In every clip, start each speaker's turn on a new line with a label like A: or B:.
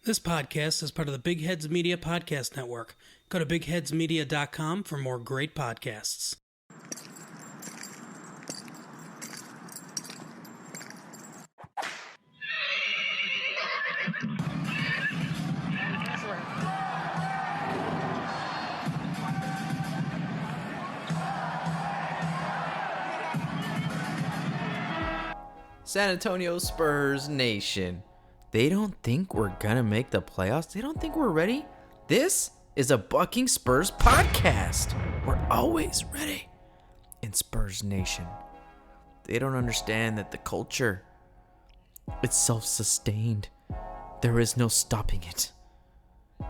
A: This podcast is part of the Big Heads Media Podcast Network. Go to bigheadsmedia.com for more great podcasts.
B: San Antonio Spurs Nation. They don't think we're gonna make the playoffs. They don't think we're ready. This is a Bucking Spurs podcast. We're always ready in Spurs Nation. They don't understand that the culture, it's self-sustained. There is no stopping it.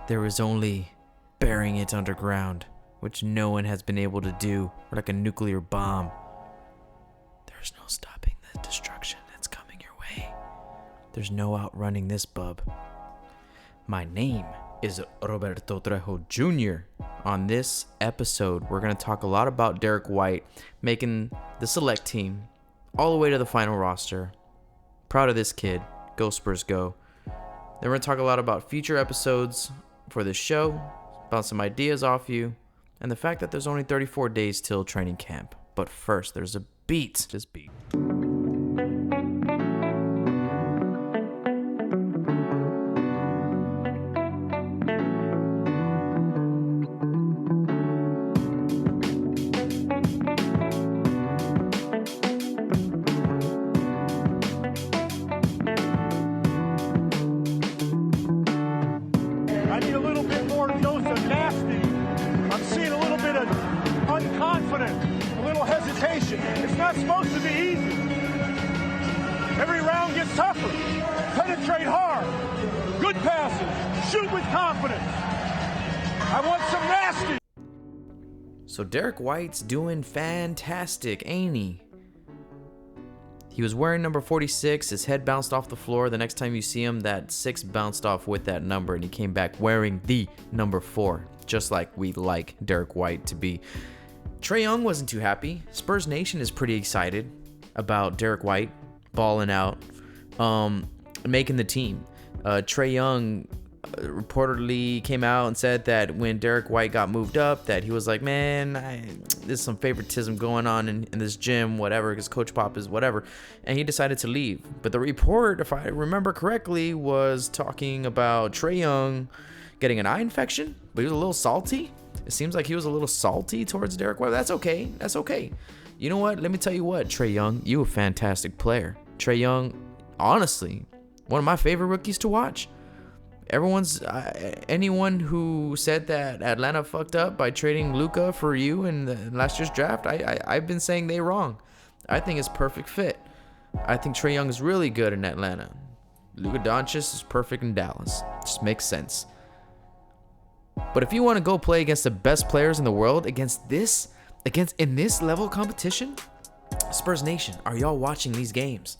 B: There is only burying it underground, which no one has been able to do, or like a nuclear bomb. There's no stopping the destruction that's coming your way. There's no outrunning this bub. My name is Roberto Trejo Jr. On this episode, we're going to talk a lot about Derrick White making the select team all the way to the final roster. Proud of this kid. Go Spurs go. Then we're going to talk a lot about future episodes for this show, bounce some ideas off you, and the fact that there's only 34 days till training camp. But first, there's a beat. This beat.
C: I need a little bit more dose of nasty. I'm seeing a little bit of unconfident, a little hesitation. It's not supposed to be easy. Every round gets tougher. Penetrate hard. Good passes. Shoot with confidence. I want some nasty.
B: So Derrick White's doing fantastic, ain't he? He was wearing number 46. His head bounced off the floor. The next time you see him, that 6 bounced off with that number, and he came back wearing the number 4, just like we like Derrick White to be. Trae Young wasn't too happy. Spurs Nation is pretty excited about Derrick White balling out, making the team. Trae Young reportedly came out and said that when Derrick White got moved up, that he was like, man, there's some favoritism going on in this gym, whatever, because Coach Pop is whatever, and he decided to leave. But the report, if I remember correctly, was talking about Trae Young getting an eye infection, but he was a little salty. It seems like he was a little salty towards Derrick White. That's okay. That's okay. You know what? Let me tell you what, Trae Young, you a fantastic player. Trae Young, honestly, one of my favorite rookies to watch. Anyone who said that Atlanta fucked up by trading Luka for you in last year's draft, I've been saying they wrong. I think it's perfect fit. I think Trae Young is really good in Atlanta. Luka Doncic is perfect in Dallas. Just makes sense. But if you want to go play against the best players in the world, in this level competition, Spurs Nation, are y'all watching these games?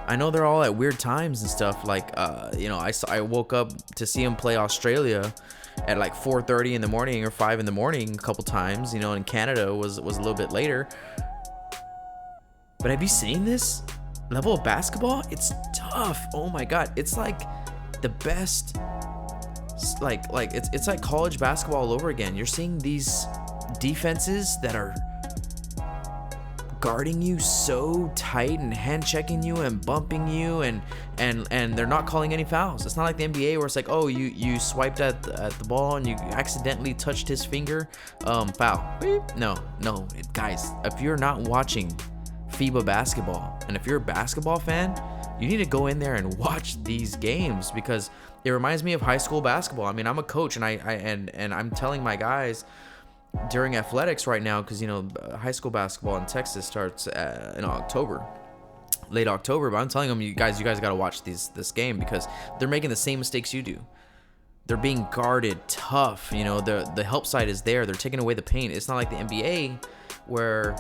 B: I know they're all at weird times and stuff. Like, I woke up to see him play Australia at like 4:30 in the morning or 5 in the morning a couple times. You know, in Canada was a little bit later. But have you seen this level of basketball? It's tough. Oh my God, it's like the best. It's like college basketball all over again. You're seeing these defenses that are guarding you so tight and hand checking you and bumping you and they're not calling any fouls. It's not like the NBA where it's like, oh, you swiped at the ball and you accidentally touched his finger, foul. No, guys, if you're not watching FIBA basketball and if you're a basketball fan, you need to go in there and watch these games because it reminds me of high school basketball. I mean, I'm a coach and I'm telling my guys during athletics right now, because high school basketball in Texas starts in October, late October. But I'm telling them, you guys got to watch this game because they're making the same mistakes you do. They're being guarded tough. The help side is there. They're taking away the paint. It's not like the NBA where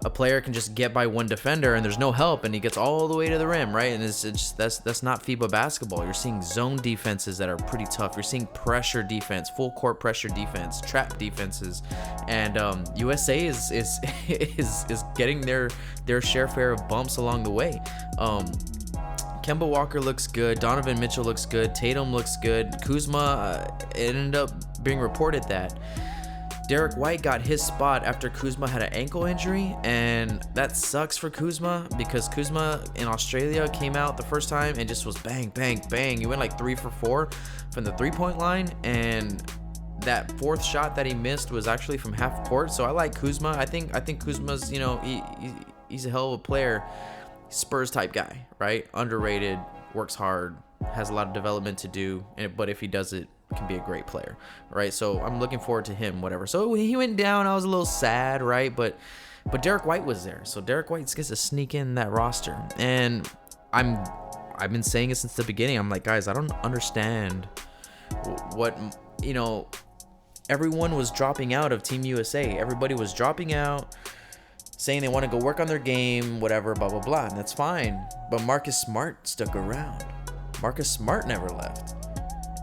B: a player can just get by one defender and there's no help and he gets all the way to the rim, right? And it's just that's not FIBA basketball. You're seeing zone defenses that are pretty tough. You're seeing pressure defense, full court pressure defense, trap defenses, and USA is getting their share of bumps along the way. Kemba Walker looks good. Donovan Mitchell looks good. Tatum looks good. Kuzma, it ended up being reported that Derrick White got his spot after Kuzma had an ankle injury, and that sucks for Kuzma because Kuzma in Australia came out the first time and just was bang, bang, bang. He went like 3 for 4 from the 3-point line, and that fourth shot that he missed was actually from half court. So I like Kuzma. I think Kuzma's, he's a hell of a player. Spurs type guy, right? Underrated, works hard, has a lot of development to do, but if he does it, can be a great player, right? So I'm looking forward to him, whatever. So when he went down, I was a little sad, right? But Derrick White was there, so Derrick White gets to sneak in that roster, and I've been saying it since the beginning. I'm like, guys, I don't understand what everyone was dropping out of Team USA. Everybody was dropping out, saying they want to go work on their game, whatever, blah, blah, blah. And that's fine. But Marcus Smart stuck around. Marcus Smart never left.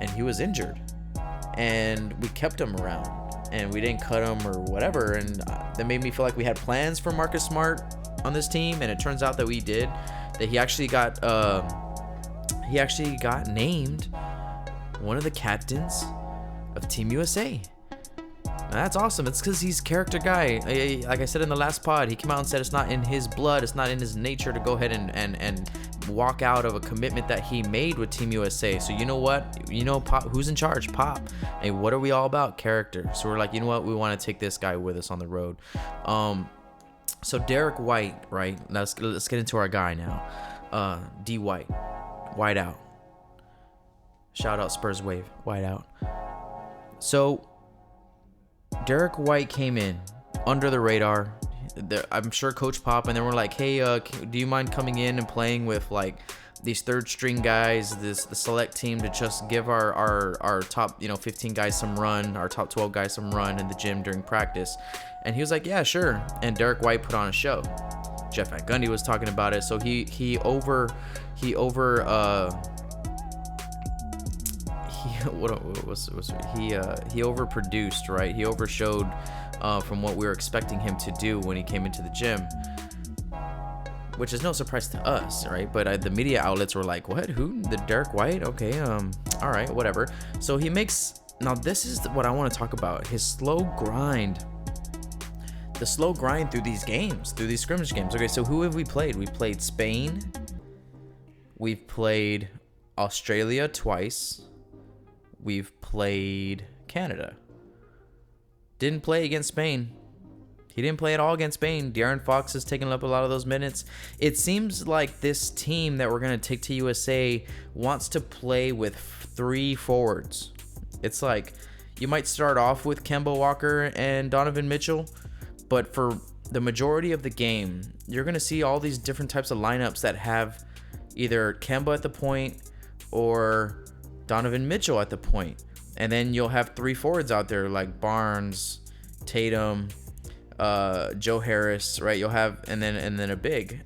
B: And he was injured. And we kept him around. And we didn't cut him or whatever. And that made me feel like we had plans for Marcus Smart on this team. And it turns out that we did. That he actually got named one of the captains of Team USA. That's awesome. It's because he's a character guy. Like I said in the last pod, he came out and said it's not in his blood, it's not in his nature to go ahead and walk out of a commitment that he made with Team USA. So you know what? Pop, who's in charge? Pop. Hey, what are we all about? Character. So we're like, you know what? We want to take this guy with us on the road. So Derrick White, right? Let's get into our guy now. D White. White out. Shout out Spurs Wave. White out. So Derrick White came in under the radar. I'm sure Coach Pop and then we're like, hey, do you mind coming in and playing with like these third string guys, the select team, to just give our top 15 guys some run, our top 12 guys some run in the gym during practice? And he was like, yeah, sure. And Derrick White put on a show. Jeff Van Gundy was talking about it, so he overproduced, right? He overshowed from what we were expecting him to do when he came into the gym, which is no surprise to us, right? But the media outlets were like, what? Who? The Derrick White? Okay, all right, whatever. So he makes, now this is what I want to talk about, his slow grind. The slow grind through these games, through these scrimmage games. Okay, so who have we played? We played Spain. We've played Australia twice. We've played Canada. Didn't play against Spain. He didn't play at all against Spain. De'Aaron Fox has taken up a lot of those minutes. It seems like this team that we're going to take to USA wants to play with 3 forwards. It's like you might start off with Kemba Walker and Donovan Mitchell, but for the majority of the game, you're going to see all these different types of lineups that have either Kemba at the point or Donovan Mitchell at the point. And then you'll have 3 forwards out there like Barnes, Tatum, Joe Harris, right? You'll have and then a big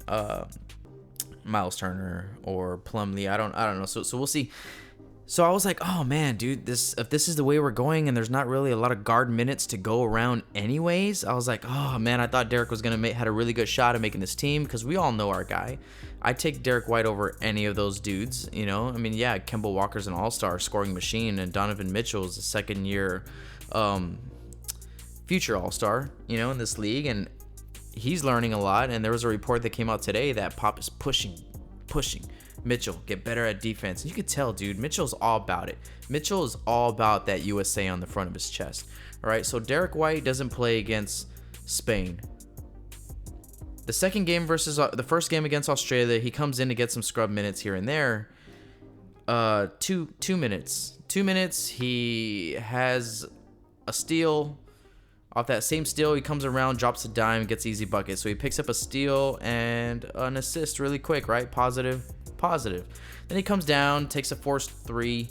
B: Miles Turner or Plumlee. I don't know. So we'll see. So I was like, oh man, dude, if this is the way we're going and there's not really a lot of guard minutes to go around anyways, I was like, oh man, I thought Derrick was gonna had a really good shot at making this team because we all know our guy. I'd take Derrick White over any of those dudes, I mean, yeah, Kemba Walker's an all-star scoring machine, and Donovan Mitchell's a second-year future all-star, in this league, and he's learning a lot. And there was a report that came out today that Pop is pushing Mitchell, get better at defense. And you could tell, dude, Mitchell's all about it. Mitchell is all about that USA on the front of his chest. All right, so Derrick White doesn't play against Spain. The second game the first game against Australia, he comes in to get some scrub minutes here and there. 2 minutes. 2 minutes, he has a steal. Off that same steal, he comes around, drops a dime, gets easy bucket. So he picks up a steal and an assist really quick, right? Positive. Then he comes down, takes a forced 3,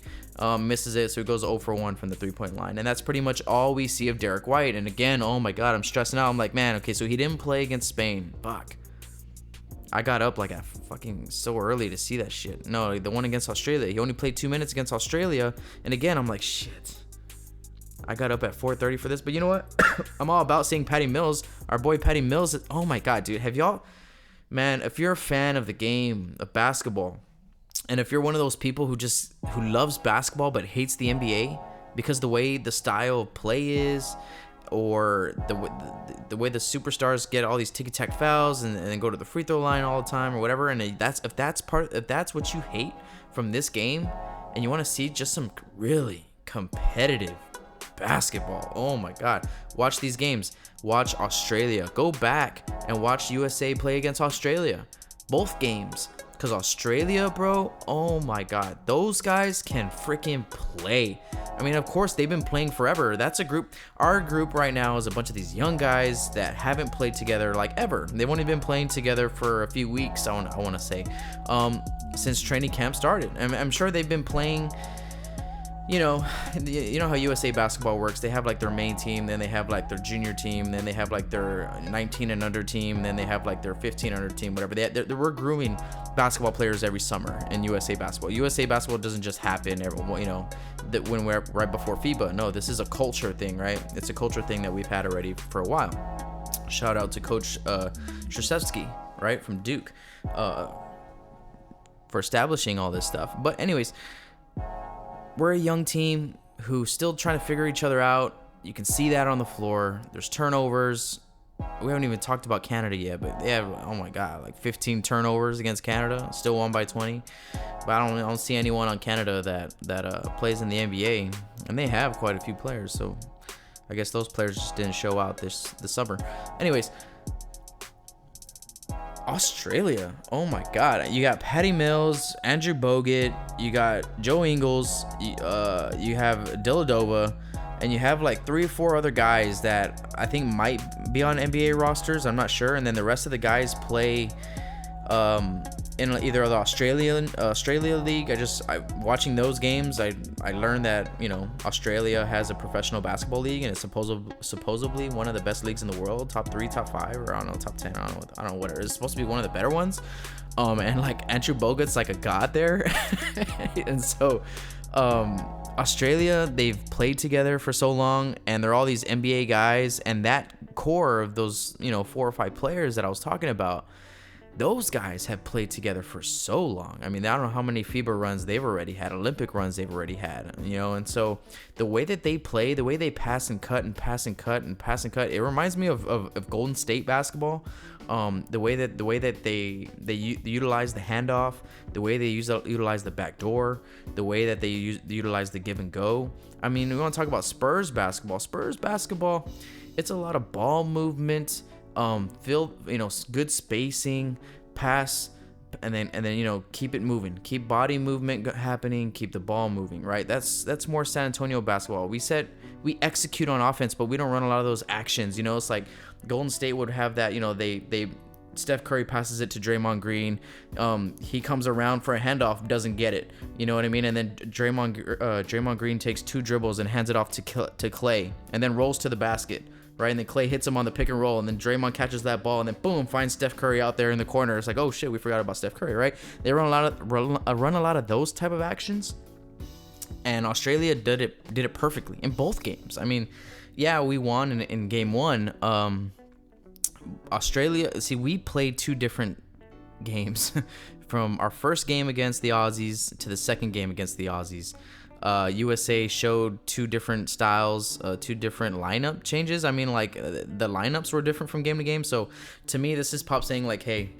B: misses it, so he goes 0 for 1 from the 3-point line. And that's pretty much all we see of Derrick White. And again, oh my God, I'm stressing out. I'm like, man, okay, so he didn't play against Spain. Fuck. I got up like at fucking so early to see that shit. No, the one against Australia, he only played 2 minutes against Australia. And again, I'm like, shit. I got up at 4:30 for this. But you know what? I'm all about seeing Patty Mills. Our boy Patty Mills. Oh my God, dude. Have y'all... Man, if you're a fan of the game of basketball, And if you're one of those people who loves basketball but hates the NBA because the way the style of play is, or the way the superstars get all these ticky-tack fouls and then go to the free throw line all the time or whatever, and if that's what you hate from this game, and you want to see just some really competitive basketball, oh my God, watch these games. Watch Australia. Go back and watch USA play against Australia. Both games. Because Australia, bro, oh my God, those guys can freaking play. I mean, of course, they've been playing forever. That's a group. Our group right now is a bunch of these young guys that haven't played together like ever. They've only been playing together for a few weeks, I want to say, since training camp started. I'm sure they've been playing. You know how USA basketball works. They have like their main team, then they have like their junior team, then they have like their 19 and under team, then they have like their 15 under team, whatever. We're grooming basketball players every summer in USA basketball. USA basketball doesn't just happen when we're right before FIBA. No, this is a culture thing, right? It's a culture thing that we've had already for a while. Shout out to Coach Krzyzewski, right, from Duke, for establishing all this stuff. But anyways, we're a young team who's still trying to figure each other out. You can see that on the floor. There's turnovers. We haven't even talked about Canada yet, but they have, oh my God, like 15 turnovers against Canada. Still won by 20. But I don't see anyone on Canada that plays in the NBA, and they have quite a few players. So I guess those players just didn't show out this summer. Anyways, Australia, oh my God, you got Patty Mills, Andrew Bogut, you got Joe Ingles, you have Deladova, and you have like 3 or 4 other guys that I think might be on NBA rosters. I'm not sure. And then the rest of the guys play in either the Australia League. Watching those games, I learned that Australia has a professional basketball league, and it's supposedly one of the best leagues in the world, top 3, top 5, or I don't know, top 10. I don't know what it is. It's supposed to be one of the better ones. And like Andrew Bogut's like a god there, and so Australia, they've played together for so long, and they're all these NBA guys, and that core of those 4 or 5 players that I was talking about, those guys have played together for so long. I mean, I don't know how many FIBA runs they've already had, Olympic runs they've already had, and so the way that they play, the way they pass and cut and pass and cut and pass and cut, it reminds me of Golden State basketball. The way that they utilize the handoff, the way they utilize the backdoor, the way that they utilize the give and go. I mean, we want to talk about Spurs basketball. Spurs basketball, it's a lot of ball movement, good spacing, pass, and then keep it moving, keep body movement happening, keep the ball moving, right? That's more San Antonio basketball. We said we execute on offense, but we don't run a lot of those actions. It's like Golden State would have that. They Steph Curry passes it to Draymond Green. He comes around for a handoff, doesn't get it. You know what I mean? And then Draymond Green takes 2 dribbles and hands it off to Clay, and then rolls to the basket. Right, and then Clay hits him on the pick and roll, and then Draymond catches that ball, and then boom, finds Steph Curry out there in the corner. It's like, oh shit, we forgot about Steph Curry, right? They run a lot of those type of actions, and Australia did it perfectly in both games. I mean, yeah, we won in game 1. Australia, see, we played 2 different games from our first game against the Aussies to the second game against the Aussies. USA showed 2 different styles, 2 different lineup changes. I mean, like, the lineups were different from game to game. So to me, this is Pop saying like, hey,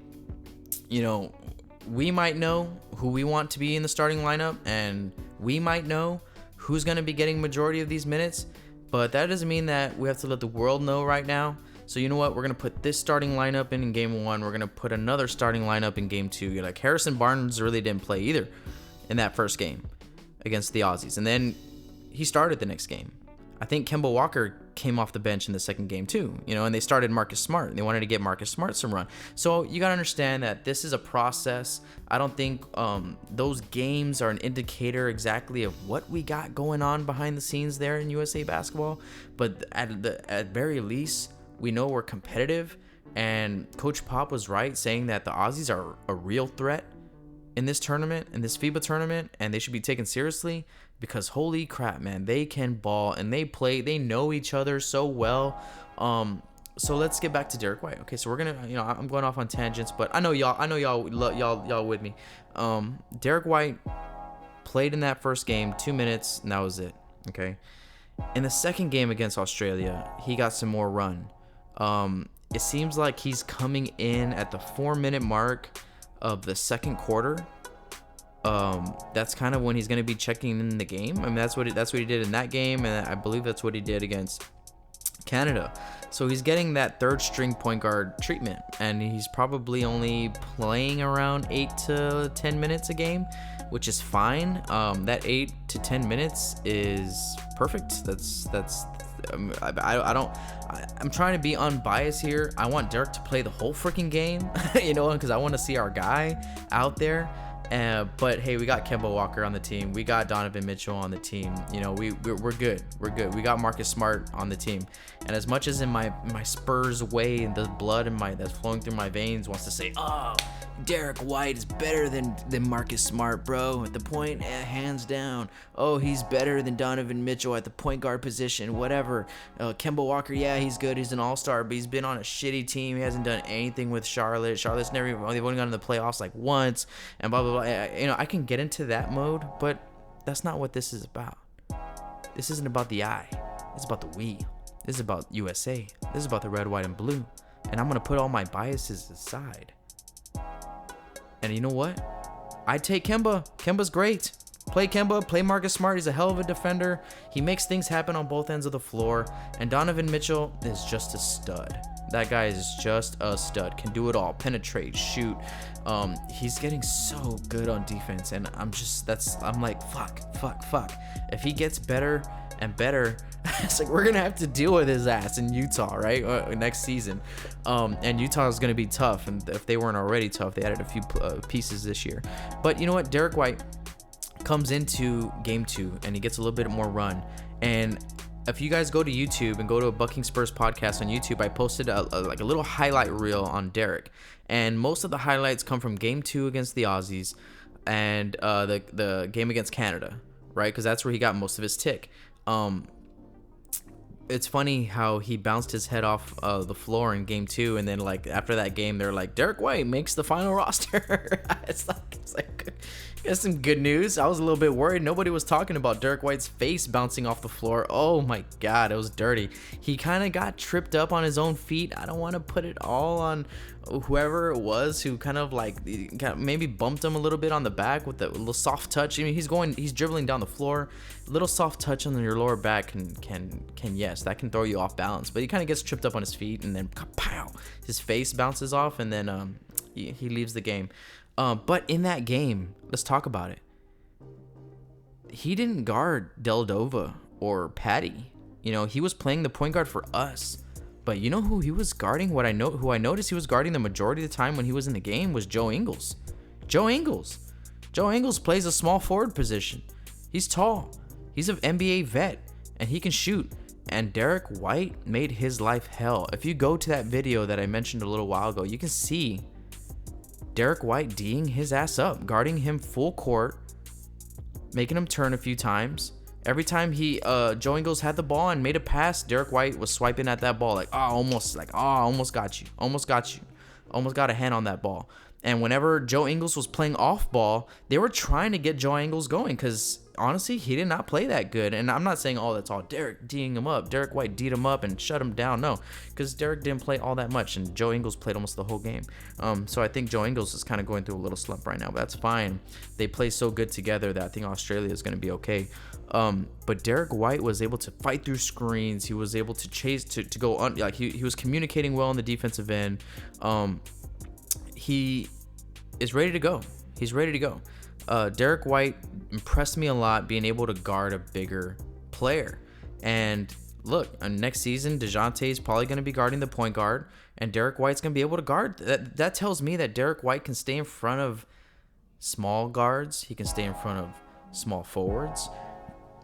B: we might know who we want to be in the starting lineup, and we might know who's going to be getting majority of these minutes, but that doesn't mean that we have to let the world know right now. So you know what? We're going to put this starting lineup in game 1. We're going to put another starting lineup in game 2. Like, Harrison Barnes really didn't play either in that first game against the Aussies, and then he started the next game. I think Kemba Walker came off the bench in the second game too, and they started Marcus Smart, and they wanted to get Marcus Smart some run. So you got to understand that this is a process. I don't think those games are an indicator exactly of what we got going on behind the scenes there in USA basketball, but at very least, we know we're competitive, and Coach Pop was right saying that the Aussies are a real threat in this tournament, in this FIBA tournament, and they should be taken seriously, because holy crap, man, they can ball, and they know each other so well. So let's get back to Derrick White. Okay, so we're gonna, I'm going off on tangents, but I know y'all with me. Derrick White played in that first game 2 minutes, and that was it. Okay, in the second game against Australia, he got some more run. It seems like he's coming in at the 4-minute mark of the second quarter. That's kind of when he's gonna be checking in the game. I mean, that's what he did in that game, and I believe that's what he did against Canada. So he's getting that third string point guard treatment, and he's probably only playing around 8 to 10 minutes a game, which is fine. That 8 to 10 minutes is perfect. I'm trying to be unbiased here. I want Derrick to play the whole freaking game, because I want to see our guy out there. But hey, we got Kemba Walker on the team. We got Donovan Mitchell on the team. We're good. We're good. We got Marcus Smart on the team. And as much as in my Spurs way, and the blood that's flowing through my veins wants to say, oh, Derrick White is better than Marcus Smart, bro. At the point, hands down. Oh, he's better than Donovan Mitchell at the point guard position. Whatever. Kemba Walker, yeah, he's good. He's an all-star, but he's been on a shitty team. He hasn't done anything with Charlotte. They've only gone to the playoffs like once, and blah blah blah. I can get into that mode, but that's not what this is about. This isn't about the I. It's about the we. This is about USA. This is about the red, white, and blue. And I'm gonna put all my biases aside. And you know what? I take Kemba. Kemba's great. Play Kemba. Play Marcus Smart. He's a hell of a defender. He makes things happen on both ends of the floor. And Donovan Mitchell is just a stud. That guy is just a stud. Can do it all. Penetrate, shoot. He's getting so good on defense, and I'm like, fuck. If he gets better and better, it's like we're gonna have to deal with his ass in Utah, right? Next season. And Utah is gonna be tough, and if they weren't already tough, they added a few pieces this year. But you know what? Derrick White comes into game 2, and he gets a little bit more run. And if you guys go to YouTube and go to a Bucking Spurs podcast on YouTube, I posted a little highlight reel on Derrick, and most of the highlights come from Game 2 against the Aussies and the game against Canada, right? Because that's where he got most of his tick. It's funny how he bounced his head off the floor in Game 2, and then after that game, they're like, Derrick White makes the final roster. It's like. That's some good news. I was a little bit worried. Nobody was talking about Derrick White's face bouncing off the floor. Oh my God, it was dirty. He kind of got tripped up on his own feet. I don't want to put it all on whoever it was who kind of maybe bumped him a little bit on the back with a little soft touch. I mean, he's dribbling down the floor. A little soft touch on your lower back yes, that can throw you off balance. But he kind of gets tripped up on his feet, and then pow, his face bounces off, and then he leaves the game. But in that game, let's talk about it. He didn't guard Deldova or Patty. He was playing the point guard for us. But you know who he was guarding? Who I noticed he was guarding the majority of the time when he was in the game was Joe Ingles. Joe Ingles plays a small forward position. He's tall. He's an NBA vet, and he can shoot. And Derrick White made his life hell. If you go to that video that I mentioned a little while ago, you can see Derrick White D'ing his ass up, guarding him full court, making him turn a few times. Every time Joe Ingles had the ball and made a pass, Derrick White was swiping at that ball almost got you. Almost got a hand on that ball. And whenever Joe Ingles was playing off ball, they were trying to get Joe Ingles going because honestly, he did not play that good. And I'm not saying, that's all Derrick D'ing him up. Derrick White D'd him up and shut him down. No, because Derrick didn't play all that much, and Joe Ingles played almost the whole game. So I think Joe Ingles is kind of going through a little slump right now, but that's fine. They play so good together that I think Australia is going to be okay. But Derrick White was able to fight through screens. He was able to chase to go on. He was communicating well on the defensive end. He is ready to go. He's ready to go. Derrick White impressed me a lot, being able to guard a bigger player. And look, next season, DeJounte is probably going to be guarding the point guard, and Derrick White's going to be able to guard. That tells me that Derrick White can stay in front of small guards. He can stay in front of small forwards.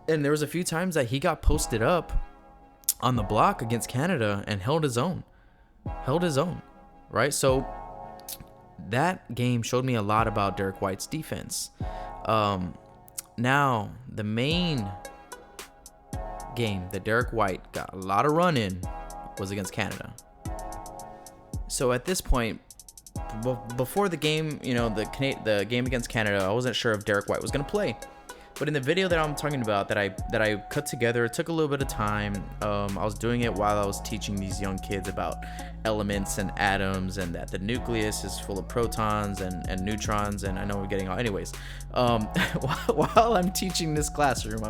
B: And there was a few times that he got posted up on the block against Canada and held his own. Right? So that game showed me a lot about Derrick White's defense. Now, the main game that Derrick White got a lot of run in was against Canada. So at this point, before the game, the game against Canada, I wasn't sure if Derrick White was going to play. But in the video that I'm talking about that I cut together, it took a little bit of time. I was doing it while I was teaching these young kids about elements and atoms, and that the nucleus is full of protons and neutrons. And I know we're getting all, anyways. While I'm teaching this classroom,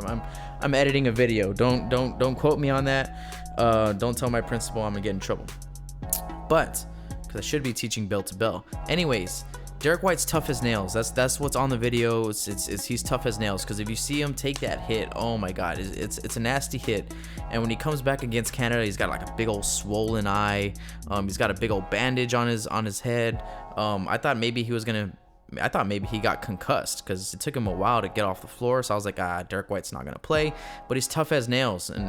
B: I'm editing a video. Don't quote me on that. Don't tell my principal, I'm gonna get in trouble. But because I should be teaching bell to bell. Anyways. Derrick White's tough as nails. That's what's on the video. It's he's tough as nails, because if you see him take that hit, oh my god, it's a nasty hit. And when he comes back against Canada, he's got like a big old swollen eye. He's got a big old bandage on his head. I thought maybe he got concussed, because it took him a while to get off the floor. So I was like, Derrick White's not gonna play, but he's tough as nails. And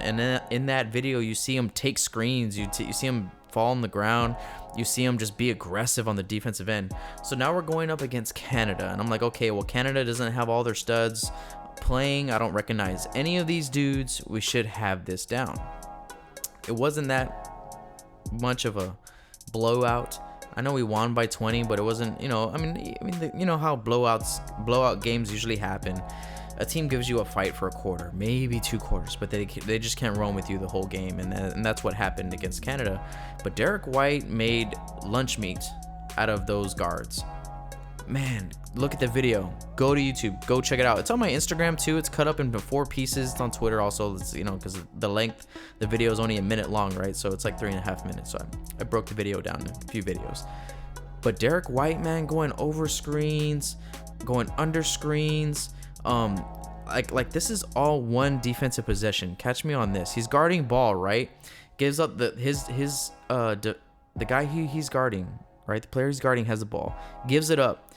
B: in that video, you see him take screens. You see him fall on the ground. You see him just be aggressive on the defensive end. So now we're going up against Canada, and I'm like, okay, well, Canada doesn't have all their studs playing. I don't recognize any of these dudes. We should have this down. It wasn't that much of a blowout. I know we won by 20, but it wasn't, you know how blowout games usually happen. A team gives you a fight for a quarter, maybe 2 quarters, but they just can't run with you the whole game, and that's what happened against Canada. But Derrick White made lunch meat out of those guards. Man, look at the video. Go to YouTube. Go check it out. It's on my Instagram too. It's cut up into 4 pieces. It's on Twitter also. It's, because the length, the video is only a minute long, right? So it's like 3.5 minutes. So I broke the video down in a few videos. But Derrick White, man, going over screens, going under screens. Like this is all one defensive possession. Catch me on this. He's guarding ball, right? Gives up the guy he's guarding, right? The player he's guarding has the ball. Gives it up.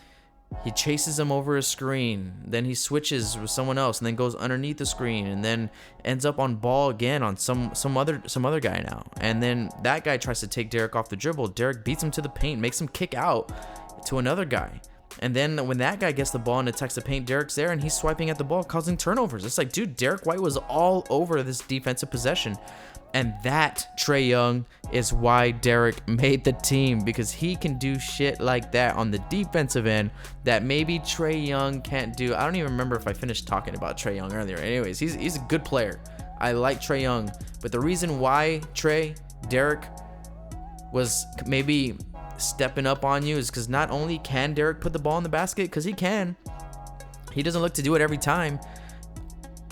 B: He chases him over a screen. Then he switches with someone else, and then goes underneath the screen, and then ends up on ball again on some other guy now. And then that guy tries to take Derrick off the dribble. Derrick beats him to the paint, makes him kick out to another guy. And then when that guy gets the ball and attacks the paint, Derrick's there and he's swiping at the ball, causing turnovers. It's like, dude, Derrick White was all over this defensive possession. And that, Trae Young, is why Derrick made the team, because he can do shit like that on the defensive end that maybe Trae Young can't do. I don't even remember if I finished talking about Trae Young earlier. Anyways, he's a good player. I like Trae Young. But the reason why Derrick was maybe stepping up on you is because not only can Derrick put the ball in the basket, because he can, he doesn't look to do it every time.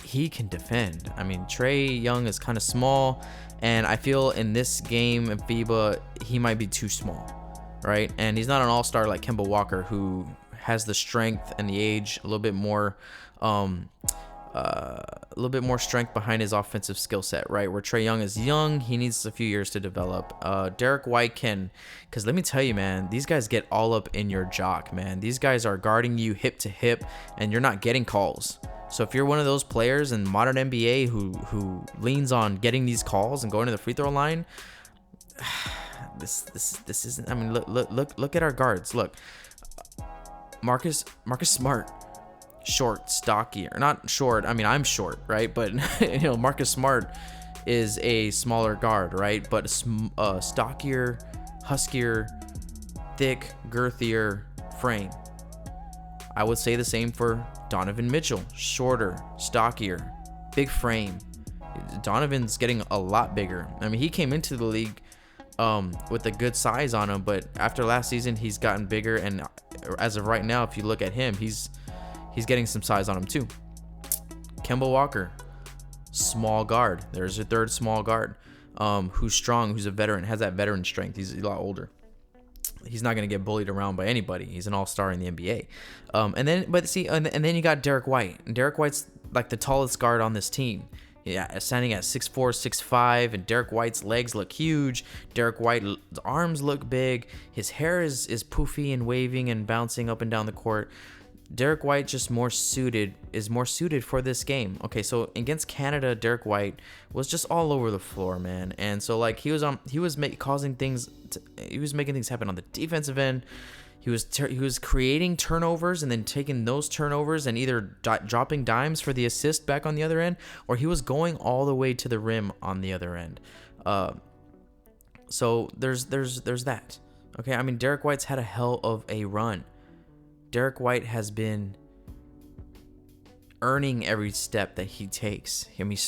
B: He can defend. I mean, Trae Young is kind of small, and I feel in this game in FIBA he might be too small, right? And he's not an all-star like Kemba Walker, who has the strength and the age, a little bit more strength behind his offensive skill set, right? Where Trae Young is young, he needs a few years to develop. Derrick White can, because let me tell you, man, these guys get all up in your jock, man. These guys are guarding you hip to hip, and you're not getting calls. So if you're one of those players in modern NBA who leans on getting these calls and going to the free throw line, this isn't. I mean, look at our guards. Look, Marcus Smart. Short, stocky, or not short. I mean, I'm short, right? But Marcus Smart is a smaller guard, right? But stockier, huskier, thick, girthier frame. I would say the same for Donovan Mitchell. Shorter, stockier, big frame. Donovan's getting a lot bigger. I mean, he came into the league with a good size on him, but after last season, he's gotten bigger. And as of right now, if you look at him, he's getting some size on him too. Kemba Walker, small guard. There's a third small guard, who's strong, who's a veteran, has that veteran strength. He's a lot older. He's not gonna get bullied around by anybody. He's an all-star in the NBA. And then you got Derrick White. And Derrick White's like the tallest guard on this team. Yeah, standing at 6'4", 6'5", and Derrick White's legs look huge. Derrick White's arms look big. His hair is poofy and waving and bouncing up and down the court. Derrick White is more suited for this game. Okay, so against Canada, Derrick White was just all over the floor, man. And so like he was making things happen on the defensive end. He was creating turnovers and then taking those turnovers and either dropping dimes for the assist back on the other end, or he was going all the way to the rim on the other end. So there's that. Okay, I mean, Derrick White's had a hell of a run. Derrick White has been earning every step that he takes. I mean,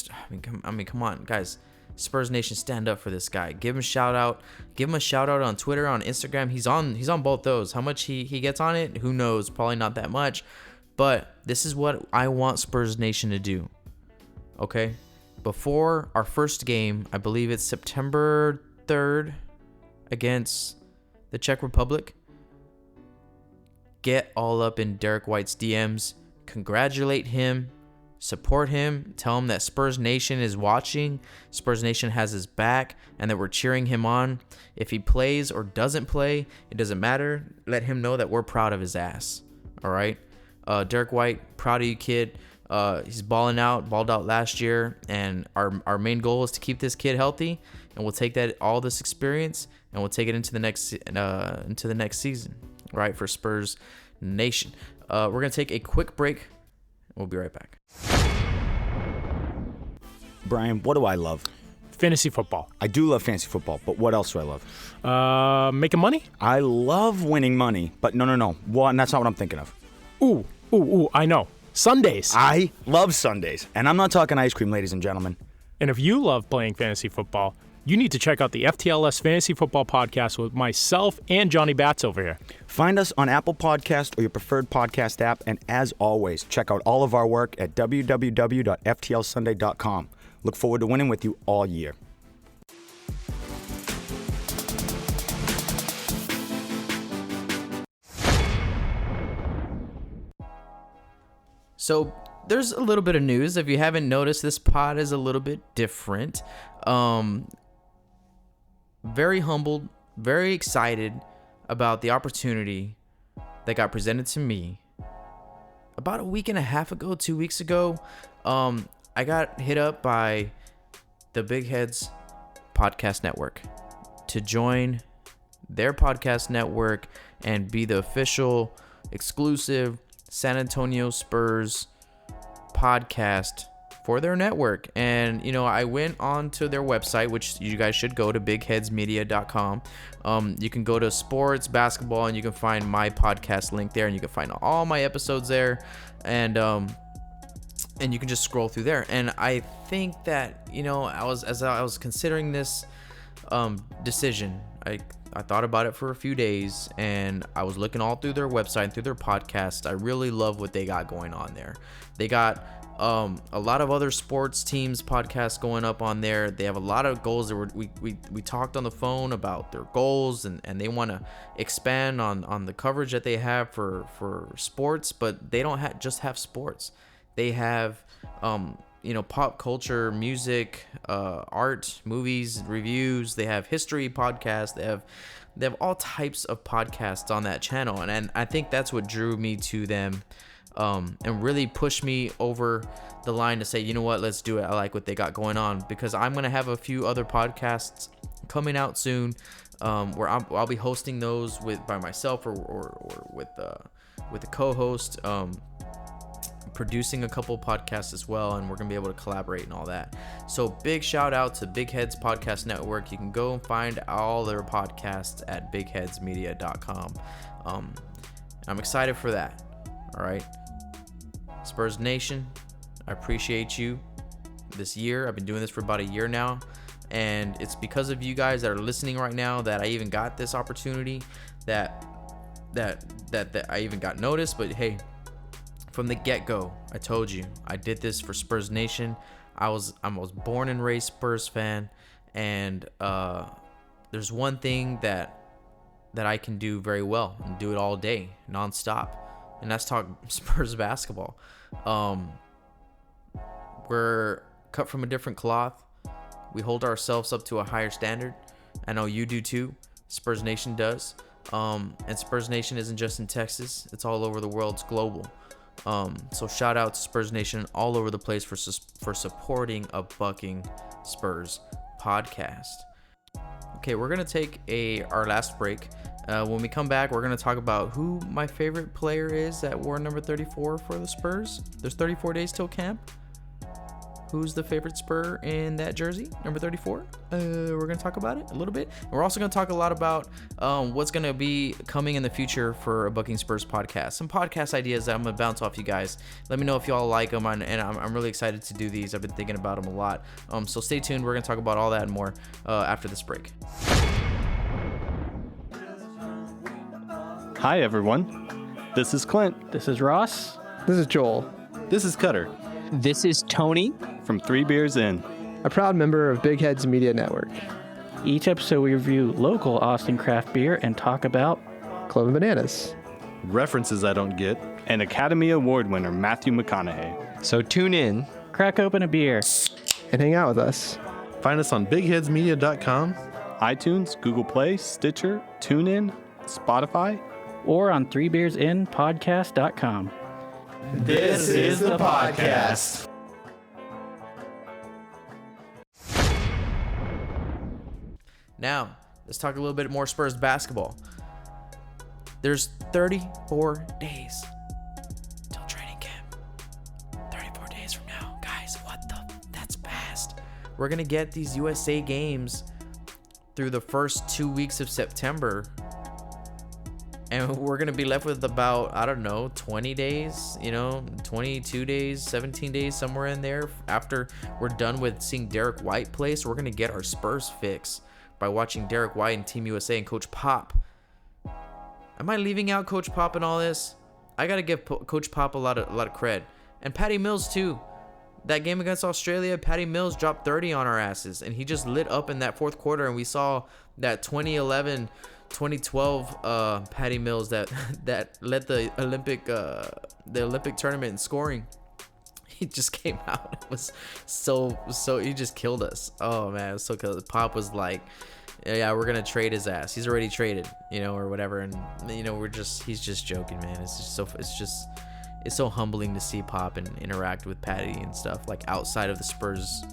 B: come on, guys. Spurs Nation, stand up for this guy. Give him a shout out. Give him a shout out on Twitter, on Instagram. He's on both those. How much he gets on it, who knows? Probably not that much. But this is what I want Spurs Nation to do. Okay? Before our first game, I believe it's September 3rd against the Czech Republic. Get all up in Derrick White's DMs. Congratulate him. Support him. Tell him that Spurs Nation is watching. Spurs Nation has his back and that we're cheering him on. If he plays or doesn't play, it doesn't matter. Let him know that we're proud of his ass. All right? Derrick White, proud of you, kid. He's balled out last year, and our main goal is to keep this kid healthy, and we'll take all this experience and we'll take it into the next season, right, for Spurs Nation. We're gonna take a quick break. We'll be right back.
D: Brian, what do I love?
E: Fantasy football.
D: I do love fantasy football, but what else do I love?
E: Making money?
D: I love winning money, but no. Well, that's not what I'm thinking of.
E: Ooh, I know. Sundays.
D: I love Sundays, and I'm not talking ice cream, ladies and gentlemen.
E: And if you love playing fantasy football, you need to check out the FTLS Fantasy Football Podcast with myself and Johnny Bats over here.
D: Find us on Apple Podcast or your preferred podcast app, and as always, check out all of our work at www.ftlsunday.com. Look forward to winning with you all year.
B: So there's a little bit of news. If you haven't noticed, this pod is a little bit different. Very humbled, very excited about the opportunity that got presented to me about a week and a half ago, 2 weeks ago. I got hit up by the Big Heads Podcast Network to join their podcast network and be the official exclusive San Antonio Spurs podcast for their network. And I went on to their website, which you guys should go to bigheadsmedia.com. You can go to sports, basketball, and you can find my podcast link there, and you can find all my episodes there, and you can just scroll through there. And I think that as I was considering this decision, I thought about it for a few days, and I was looking all through their website and through their podcast. I really love what they got going on there. They got a lot of other sports teams podcasts going up on there. They have a lot of goals that we talked on the phone about their goals, and they want to expand on the coverage that they have for sports, but they don't just have sports. They have pop culture, music, art, movies, reviews. They have history podcasts. They have all types of podcasts on that channel, and I think that's what drew me to them, and really pushed me over the line to say, you know what, let's do it. I like what they got going on, because I'm gonna have a few other podcasts coming out soon, where I'll be hosting those by myself or with a co-host. Producing a couple podcasts as well, and we're gonna be able to collaborate and all that. So big shout out to Big Heads Podcast Network. You can go and find all their podcasts at bigheadsmedia.com. I'm excited for that. All right, Spurs Nation, I appreciate you this year. I've been doing this for about a year now, and it's because of you guys that are listening right now that I even got this opportunity, that I even got noticed. But hey, from the get-go, I told you I did this for Spurs Nation. I was born and raised Spurs fan, and there's one thing that I can do very well and do it all day, nonstop, and that's talk Spurs basketball. We're cut from a different cloth. We hold ourselves up to a higher standard. I know you do too. Spurs Nation does. And Spurs Nation isn't just in Texas. It's all over the world. It's global. So shout out to Spurs Nation all over the place for supporting a Bucking Spurs podcast. Okay, we're gonna take our last break. When we come back, we're gonna talk about who my favorite player is that wore number 34 for the Spurs. There's 34 days till camp. who's the favorite Spur in that jersey, number 34. We're going to talk about it a little bit. We're also going to talk a lot about what's going to be coming in the future for a Bucking Spurs podcast. Some podcast ideas that I'm going to bounce off you guys. Let me know if y'all like them, and I'm really excited to do these. I've been thinking about them a lot. So stay tuned. We're going to talk about all that and more after this break.
F: Hi, everyone. This is Clint.
E: This is Ross.
G: This is Joel,
F: This is Cutter
H: This is Tony.
F: from 3 Beers In.
G: a proud member of Big Heads Media Network.
E: Each episode we review local Austin craft beer and talk about
G: Clove and Bananas.
F: References I don't get. And Academy Award winner Matthew McConaughey.
H: So tune in.
E: crack open a beer.
G: And hang out with us.
I: Find us on bigheadsmedia.com,
F: iTunes, Google Play, Stitcher, TuneIn, Spotify.
E: Or on 3beersinpodcast.com.
F: This is the podcast.
B: Now, let's talk a little bit more Spurs basketball. There's 34 days till training camp. 34 days from now. Guys, that's fast. We're going to get these USA games through the first 2 weeks of September. And we're going to be left with about, 20 days, 22 days, 17 days, somewhere in there after we're done with seeing Derrick White play. So we're going to get our Spurs fix by watching Derrick White and Team USA and Coach Pop. Am I leaving out Coach Pop in all this? I got to give Coach Pop a lot of cred. And Patty Mills, too. That game against Australia, Patty Mills dropped 30 on our asses. And he just lit up in that fourth quarter. And we saw that 2011-2012 Patty Mills that led the Olympic tournament in scoring. He just came out. It was so he just killed us. Oh man, it was so cool. Pop was like, yeah, we're gonna trade his ass. He's already traded, or whatever. And he's just joking, man. It's so humbling to see Pop and interact with Patty and stuff like outside of the Spurs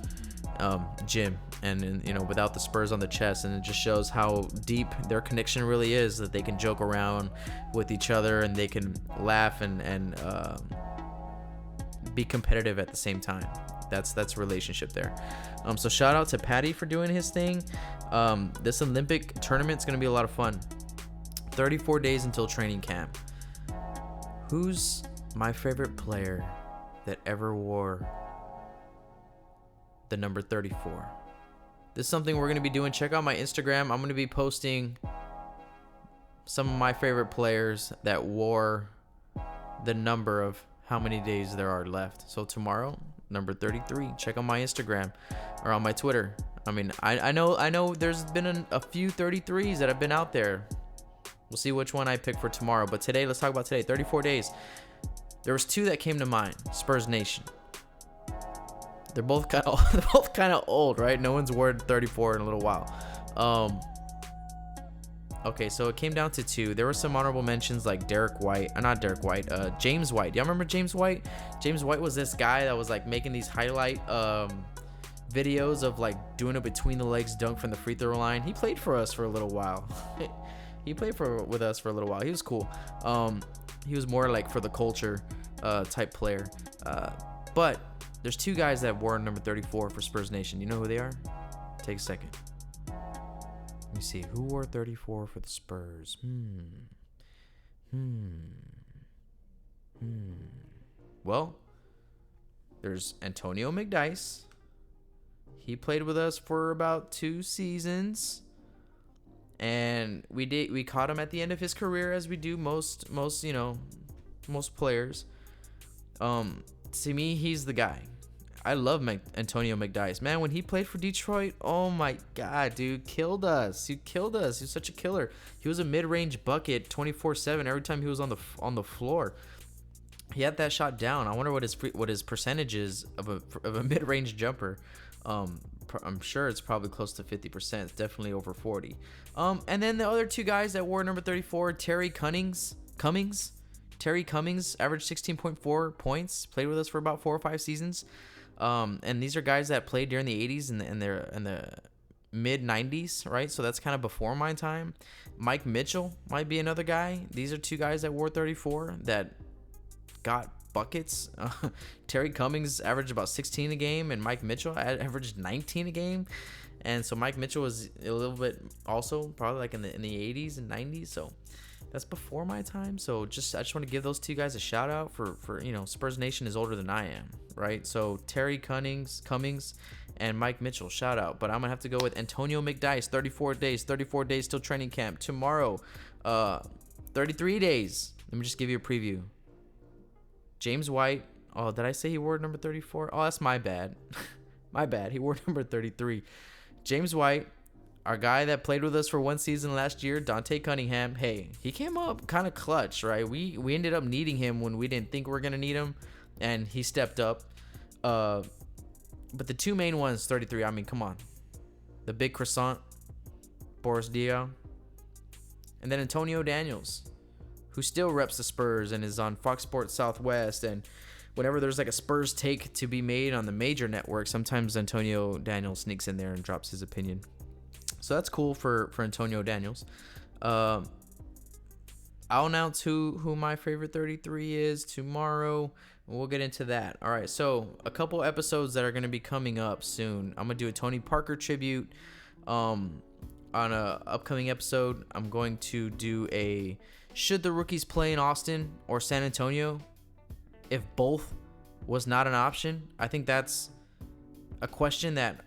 B: gym and without the Spurs on the chest. And it just shows how deep their connection really is, that they can joke around with each other and they can laugh and be competitive at the same time. That's a relationship there. So shout out to Patty for doing his thing. This Olympic tournament's gonna be a lot of fun. 34 days until training camp. Who's my favorite player that ever wore the number 34? This is something we're going to be doing. Check out my Instagram. I'm going to be posting some of my favorite players that wore the number of how many days there are left. So tomorrow, number 33. Check out my Instagram or on my Twitter. I mean, I know there's been a few 33s that have been out there. We'll see which one I pick for tomorrow. But today, let's talk about today. 34 days. There was two that came to mind. Spurs Nation. They're both kind of old, right? No one's worn 34 in a little while. Okay, so it came down to two. There were some honorable mentions like James White. Y'all remember James White? James White was this guy that was like making these highlight videos of like doing a between the legs dunk from the free throw line. He played for us for a little while. He played with us for a little while. He was cool. He was more like for the culture type player. But there's two guys that wore number 34 for Spurs Nation. You know who they are? Take a second. Let me see. Who wore 34 for the Spurs? Well, there's Antonio McDyess. He played with us for about 2 seasons. And we caught him at the end of his career, as we do most players. To me, he's the guy. I love Antonio McDyess. Man, when he played for Detroit, oh my God, dude, killed us. He killed us. He was such a killer. He was a mid-range bucket 24/7 every time he was on the floor. He had that shot down. I wonder what his percentage is of a mid-range jumper. I'm sure it's probably close to 50%. It's definitely over 40. And then the other two guys that wore number 34, Terry Cummings. Terry Cummings averaged 16.4 points. Played with us for about 4 or 5 seasons. And these are guys that played during the 80s and the mid 90s, right? So that's kind of before my time. Mike Mitchell might be another guy. These are two guys that wore 34 that got buckets. Terry Cummings averaged about 16 a game, and Mike Mitchell averaged 19 a game. And so Mike Mitchell was a little bit also probably like in the 80s and 90s. So that's before my time. So I just want to give those two guys a shout out for Spurs Nation is older than I am, right? So Terry Cummings and Mike Mitchell, shout out. But I'm gonna have to go with Antonio McDyess, 34 days till training camp. Tomorrow, 33 days. Let me just give you a preview. James White. Oh, did I say he wore number 34? Oh, that's my bad. My bad. He wore number 33. James White, our guy that played with us for one season last year, Dante Cunningham. Hey, he came up kind of clutch, right? We ended up needing him when we didn't think we were going to need him, and he stepped up. But the two main ones, 33, I mean, come on. The big croissant, Boris Diaw. And then Antonio Daniels, who still reps the Spurs and is on Fox Sports Southwest. And whenever there's like a Spurs take to be made on the major network, sometimes Antonio Daniels sneaks in there and drops his opinion. So that's cool for Antonio Daniels. I'll announce who my favorite 33 is tomorrow. We'll get into that. All right, so a couple episodes that are going to be coming up soon. I'm going to do a Tony Parker tribute. On a upcoming episode, I'm going to do a should the rookies play in Austin or San Antonio if both was not an option. I think that's a question that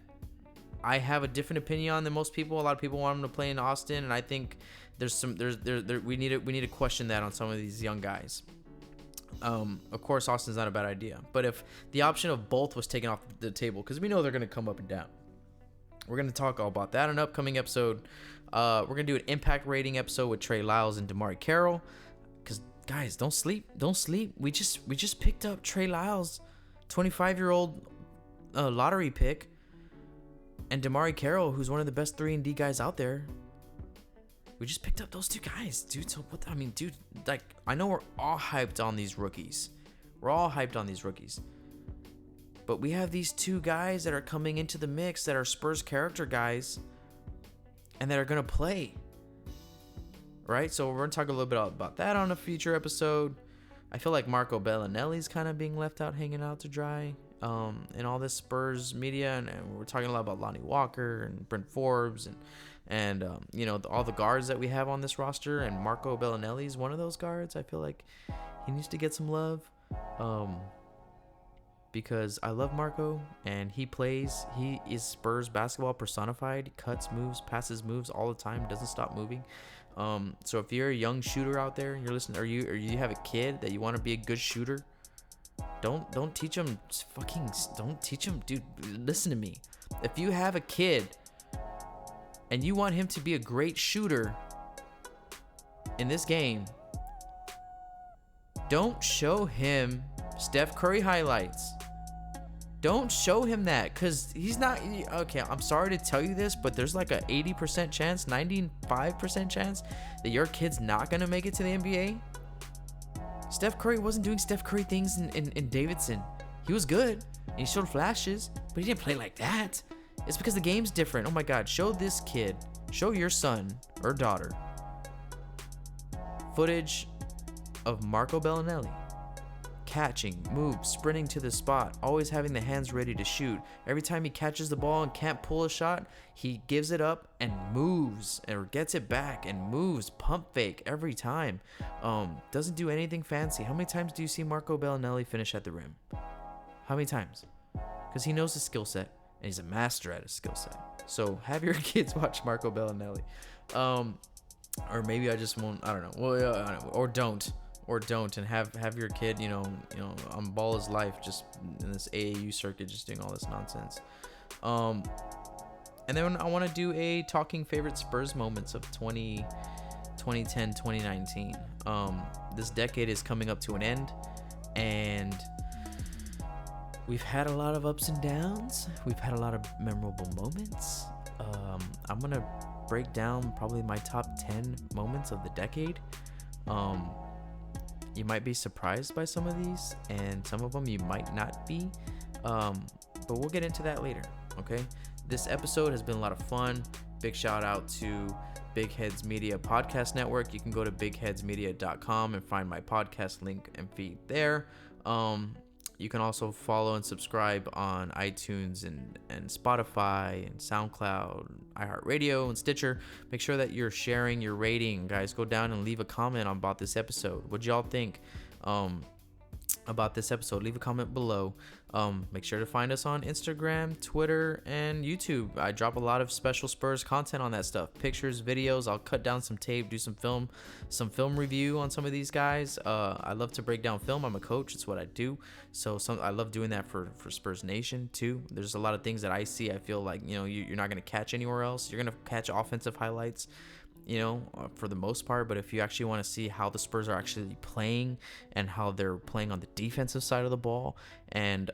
B: I have a different opinion on than most people. A lot of people want them to play in Austin, and I think we need to question that on some of these young guys. Of course, Austin's not a bad idea, but if the option of both was taken off the table, because we know they're going to come up and down, we're going to talk all about that in an upcoming episode. We're going to do an impact rating episode with Trey Lyles and DeMarre Carroll. Because, guys, don't sleep. We just picked up Trey Lyles, 25-year-old lottery pick, and DeMarre Carroll, who's one of the best 3-and-D guys out there. We just picked up those two guys, dude. So, like, I know we're all hyped on these rookies. But we have these two guys that are coming into the mix that are Spurs character guys and that are going to play. Right? So we're going to talk a little bit about that on a future episode. I feel like Marco Bellinelli's kind of being left out, hanging out to dry in all this Spurs media. And we're talking a lot about Lonnie Walker and Brent Forbes and all the guards that we have on this roster. And Marco Bellinelli is one of those guards. I feel like he needs to get some love. Because I love Marco, and he is Spurs basketball personified. He cuts moves, passes moves all the time, doesn't stop moving. So if you're a young shooter out there and you're listening, or you have a kid that you want to be a good shooter, don't teach him don't teach him, dude. Listen to me. If you have a kid and you want him to be a great shooter in this game, don't show him Steph Curry highlights. Don't show him that, because he's not. Okay, I'm sorry to tell you this, but there's like a 80% chance, 95% chance that your kid's not going to make it to the NBA. Steph Curry wasn't doing Steph Curry things in Davidson. He was good, and he showed flashes, but he didn't play like that. It's because the game's different. Oh my God, show this kid, show your son or daughter footage of Marco Bellinelli. Catching, moves, sprinting to the spot, always having the hands ready to shoot. Every time he catches the ball and can't pull a shot, he gives it up and moves, or gets it back and moves, pump fake every time. Doesn't do anything fancy. How many times do you see Marco Bellinelli finish at the rim? How many times? Because he knows the skill set, and he's a master at his skill set. So have your kids watch Marco Bellinelli. Or maybe I just won't, I don't know. Well, I don't know. Or don't, and have your kid, on Ball is Life, just in this AAU circuit, just doing all this nonsense. And then I want to do a talking favorite Spurs moments of 2010, 2019. This decade is coming up to an end, and we've had a lot of ups and downs. We've had a lot of memorable moments. I'm gonna break down probably my top 10 moments of the decade. You might be surprised by some of these, and some of them you might not be, but we'll get into that later. Okay, this episode has been a lot of fun. Big shout out to Big Heads Media Podcast Network. You can go to bigheadsmedia.com and find my podcast link and feed there. You can also follow and subscribe on iTunes and Spotify and SoundCloud, iHeartRadio, and Stitcher. Make sure that you're sharing, you're rating. Guys, go down and leave a comment about this episode. What y'all think about this episode? Leave a comment below. Make sure to find us on Instagram, Twitter, and YouTube. I drop a lot of special Spurs content on that stuff. Pictures, videos. I'll cut down some tape, do some film review on some of these guys. I love to break down film. I'm a coach. It's what I do. So I love doing that for Spurs Nation too. There's a lot of things that I see. I feel like, you're not going to catch anywhere else. You're going to catch offensive highlights, for the most part. But if you actually want to see how the Spurs are actually playing and how they're playing on the defensive side of the ball, and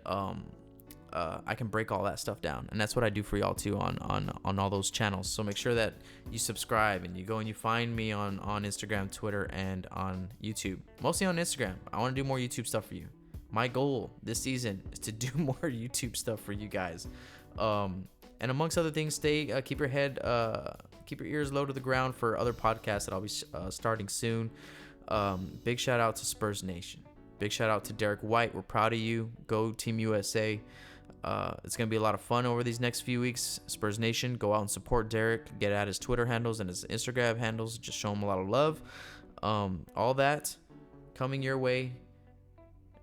B: I can break all that stuff down, and that's what I do for y'all too on all those channels. So make sure that you subscribe and you go and you find me on Instagram, Twitter, and on YouTube. Mostly on Instagram. I want to do more YouTube stuff for you. My goal this season is to do more YouTube stuff for you guys. And amongst other things, keep your ears low to the ground for other podcasts that I'll be starting soon. Big shout out to Spurs Nation. Big shout out to Derrick White. We're proud of you. Go Team USA. It's going to be a lot of fun over these next few weeks. Spurs Nation, go out and support Derrick. Get at his Twitter handles and his Instagram handles. Just show him a lot of love. All that coming your way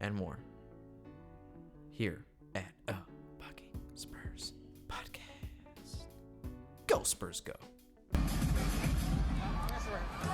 B: and more here at Bucking Spurs Podcast. Go Spurs, go.
J: That's right.